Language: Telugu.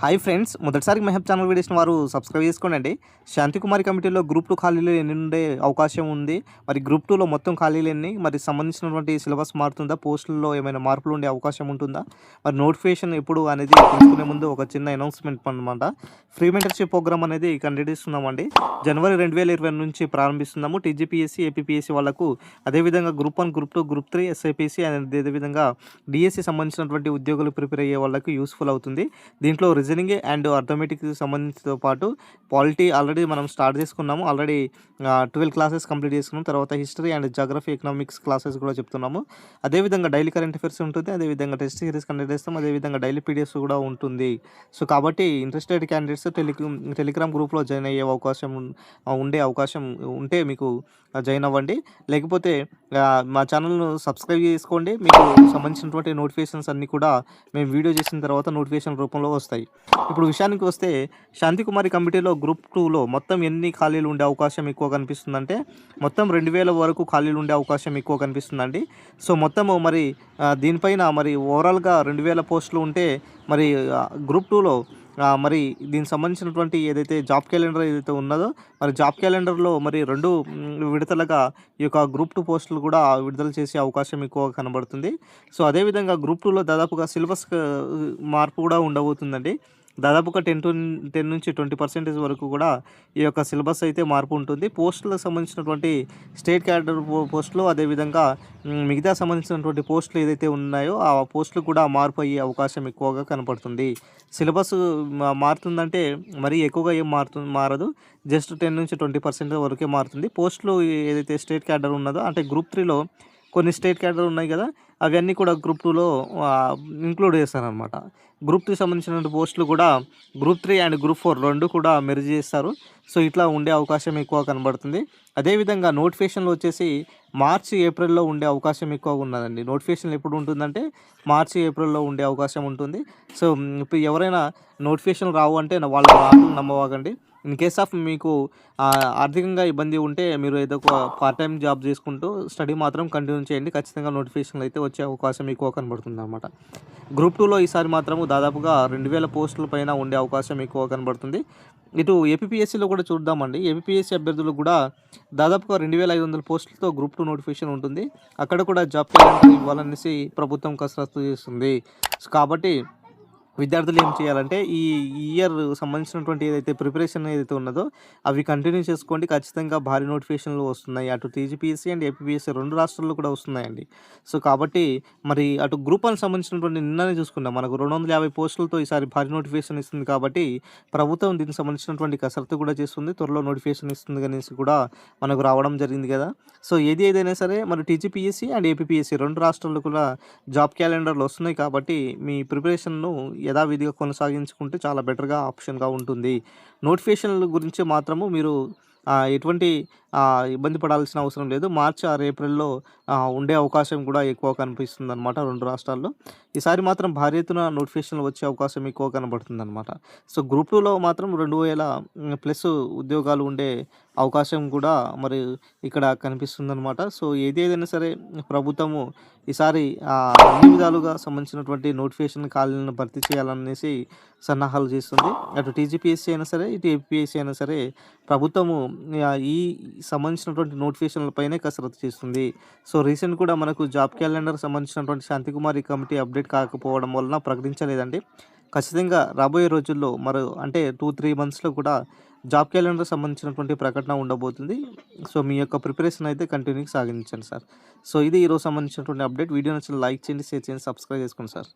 హాయ్ ఫ్రెండ్స్, మొదటిసారి మెహబ్ ఛానల్ వీడియోస్ని వారు సబ్స్క్రైబ్ చేసుకోండి. శాంతికుమారి కమిటీలో గ్రూప్ 2 ఖాళీలు ఎన్ని ఉండే అవకాశం ఉంది? మరి గ్రూప్ 2లో మొత్తం ఖాళీలు ఎన్ని? మరి సంబంధించినటువంటి సిలబస్ మారుతుందా? పోస్టుల్లో ఏమైనా మార్పులు ఉండే అవకాశం ఉంటుందా? మరి నోటిఫికేషన్ ఎప్పుడు అనేది తెలుసుకునే ముందు ఒక చిన్న అనౌన్స్మెంట్ అనమాట. ఫ్రీ మెంటర్షిప్ ప్రోగ్రామ్ అనేది కండక్ట్ చేస్తున్నామండి. జనవరి 2020 నుంచి ప్రారంభిస్తున్నాము. టీజీపీఎస్సీ, ఏపీపీఎస్సీ వాళ్ళకు, అదేవిధంగా గ్రూప్ 1, గ్రూప్ 2, గ్రూప్ 3, ఎస్ఐపీసీ, అదేవిధంగా డిఎస్సి సంబంధించినటువంటి ఉద్యోగులు ప్రిపేర్ అయ్యే వాళ్ళకు యూస్ఫుల్ అవుతుంది. దీంట్లో రీజనింగ్ అండ్ అర్థమెటిక్స్ సంబంధించినతో పాటు పాలిటీ ఆల్రెడీ మనం స్టార్ట్ చేసుకున్నాము. ఆల్రెడీ 12 క్లాసెస్ కంప్లీట్ చేసుకున్నాం. తర్వాత history and geography, economics classes కూడా చెప్తున్నాము. అదేవిధంగా డైలీ కరెంట్ అఫైర్స్ ఉంటుంది. అదేవిధంగా టెస్ట్ సిరీస్ కండక్ట్ చేస్తాం. అదేవిధంగా డైలీ పీడిఎఫ్స్ కూడా ఉంటుంది. సో కాబట్టి ఇంట్రెస్టెడ్ క్యాండిడేట్స్ టెలిగ్రామ్ గ్రూప్లో జాయిన్ అయ్యే అవకాశం ఉండే అవకాశం ఉంటే మీకు జాయిన్ అవ్వండి. లేకపోతే మా ఛానల్ను సబ్స్క్రైబ్ చేసుకోండి. మీకు సంబంధించినటువంటి నోటిఫికేషన్స్ అన్నీ కూడా మేము వీడియో చేసిన తర్వాత నోటిఫికేషన్ రూపంలో వస్తాయి. ఇప్పుడు విషయానికి వస్తే, శాంతికుమారి కమిటీలో గ్రూప్ 2లో మొత్తం ఎన్ని ఖాళీలు ఉండే అవకాశం ఎక్కువ కనిపిస్తుందంటే, మొత్తం 2000 వరకు ఖాళీలు ఉండే అవకాశం ఎక్కువ కనిపిస్తుందండి. సో మొత్తము మరి దీనిపైన మరి ఓవరాల్గా 2000 పోస్టులు ఉంటే, మరి గ్రూప్ 2లో మరి దీనికి సంబంధించినటువంటి ఏదైతే జాబ్ క్యాలెండర్ ఏదైతే ఉన్నదో, మరి జాబ్ క్యాలెండర్లో మరి 2 విడతలుగా ఈ యొక్క గ్రూప్ 2 పోస్టులు కూడా విడుదల చేసే అవకాశం ఎక్కువగా కనబడుతుంది. సో అదేవిధంగా గ్రూప్ 2లో దాదాపుగా సిలబస్ మార్పు కూడా ఉండబోతుందండి. దాదాపుగా 10 నుంచి 20% వరకు కూడా ఈ యొక్క సిలబస్ అయితే మార్పు ఉంటుంది. పోస్టులకు సంబంధించినటువంటి స్టేట్ క్యాడర్ పోస్టులు, అదేవిధంగా మిగతా సంబంధించినటువంటి పోస్టులు ఏదైతే ఉన్నాయో ఆ పోస్టులు కూడా మార్పు అయ్యే అవకాశం ఎక్కువగా కనపడుతుంది. సిలబస్ మారుతుందంటే మరీ ఎక్కువగా ఏం మారదు. జస్ట్ 10 నుంచి 20% వరకే మారుతుంది. పోస్టులు ఏదైతే స్టేట్ క్యాడర్ ఉన్నదో, అంటే గ్రూప్ 3లో కొన్ని స్టేట్ క్యాడర్ ఉన్నాయి కదా, అవన్నీ కూడా గ్రూప్ 2లో ఇంక్లూడ్ చేస్తారనమాట. గ్రూప్ 3 సంబంధించిన పోస్టులు కూడా గ్రూప్ 3 అండ్ గ్రూప్ 4 2 కూడా మెర్జ్ చేస్తారు. సో ఇట్లా ఉండే అవకాశం ఎక్కువ కనబడుతుంది. అదేవిధంగా నోటిఫికేషన్లు వచ్చేసి మార్చి, ఏప్రిల్లో ఉండే అవకాశం ఎక్కువగా ఉన్నదండి. నోటిఫికేషన్ ఎప్పుడు ఉంటుందంటే మార్చి, ఏప్రిల్లో ఉండే అవకాశం ఉంటుంది. సో ఇప్పుడు ఎవరైనా నోటిఫికేషన్ రావు అంటే వాళ్ళ మాటలు నమ్మవాగండి. ఇన్ కేస్ ఆఫ్ మీకు ఆర్థికంగా ఇబ్బంది ఉంటే మీరు ఏదో ఒక పార్ట్ టైం జాబ్ చేసుకుంటూ స్టడీ మాత్రం కంటిన్యూ చేయండి. ఖచ్చితంగా నోటిఫికేషన్లు అయితే వచ్చే అవకాశం ఎక్కువ కనబడుతుంది అనమాట. గ్రూప్ 2లో ఈసారి మాత్రము దాదాపుగా 2000 పోస్టుల పైన ఉండే అవకాశం ఎక్కువ కనబడుతుంది. ఇటు ఏపీపీఎస్సీలో కూడా చూద్దామండి. ఏపీపీఎస్సీ అభ్యర్థులకు కూడా దాదాపుగా 2500 పోస్టులతో గ్రూప్ 2 నోటిఫికేషన్ ఉంటుంది. అక్కడ కూడా జాబ్ క్యాలెండర్ ఇవ్వాలనేసి ప్రభుత్వం కసరత్తు చేస్తుంది. కాబట్టి విద్యార్థులు ఏం చేయాలంటే ఈ ఇయర్ సంబంధించినటువంటి ఏదైతే ప్రిపరేషన్ ఏదైతే ఉన్నదో అవి కంటిన్యూ చేసుకోండి. ఖచ్చితంగా భారీ నోటిఫికేషన్లు వస్తున్నాయి. అటు టీజీపీఎస్సీ అండ్ ఏపీపీఎస్సీ 2 రాష్ట్రాల్లో కూడా వస్తున్నాయండి. సో కాబట్టి మరి అటు గ్రూప్ 1 సంబంధించినటువంటి నిన్ననే చూసుకున్నాం, మనకు 250 పోస్టులతో ఈసారి భారీ నోటిఫికేషన్ ఇస్తుంది. కాబట్టి ప్రభుత్వం దీనికి సంబంధించినటువంటి కసరత్తు కూడా చేస్తుంది. త్వరలో నోటిఫికేషన్ ఇస్తుంది అనేసి కూడా మనకు రావడం జరిగింది కదా. సో ఏదైనా సరే మరి టీజీపీఎస్సీ అండ్ ఏపీపీఎస్సీ 2 రాష్ట్రాల్లో కూడా జాబ్ క్యాలెండర్లు వస్తున్నాయి. కాబట్టి మీ ప్రిపరేషన్ను యథావిధిగా కొనసాగించుకుంటే చాలా బెటర్గా ఆప్షన్గా ఉంటుంది. నోటిఫికేషన్ల గురించి మాత్రము మీరు ఎటువంటి ఇబ్బంది పడాల్సిన అవసరం లేదు. మార్చి ఆర్ ఏప్రిల్లో ఉండే అవకాశం కూడా ఎక్కువ కనిపిస్తుంది అనమాట 2 రాష్ట్రాల్లో. ఈసారి మాత్రం భారీ ఎత్తున నోటిఫికేషన్లు వచ్చే అవకాశం ఎక్కువ కనబడుతుంది అనమాట. సో గ్రూప్ 2లో మాత్రం 2000+ ఉద్యోగాలు ఉండే అవకాశం కూడా మరి ఇక్కడ కనిపిస్తుంది అనమాట. సో ఏదైనా సరే ప్రభుత్వము ఈసారి అన్ని విధాలుగా సంబంధించినటువంటి నోటిఫికేషన్ ఖాళీలను భర్తీ చేయాలనేసి సన్నాహాలు చేస్తుంది. అటు టీజీపీఎస్సీ అయినా సరే, ఇటు ఏపీఎస్సీ అయినా సరే ప్రభుత్వము ఈ సంబంధించినటువంటి నోటిఫికేషన్లపైనే కసరత్తు చేస్తుంది. సో రీసెంట్ కూడా మనకు జాబ్ క్యాలెండర్ సంబంధించినటువంటి శాంతికుమారి కమిటీ అప్డేట్ కాకపోవడం వలన ప్రకటించలేదండి. ఖచ్చితంగా రాబోయే రోజుల్లో అంటే 2-3 మంత్స్లో కూడా జాబ్ క్యాలెండర్ సంబంధించినటువంటి ప్రకటన ఉండబోతుంది. సో మీ యొక్క ప్రిపరేషన్ అయితే కంటిన్యూ సాగించండి సార్. సో ఇది ఈరోజు సంబంధించినటువంటి అప్డేట్. వీడియో నచ్చిన లైక్ చేయండి, షేర్ చేయండి, సబ్స్క్రైబ్ చేసుకోండి సార్.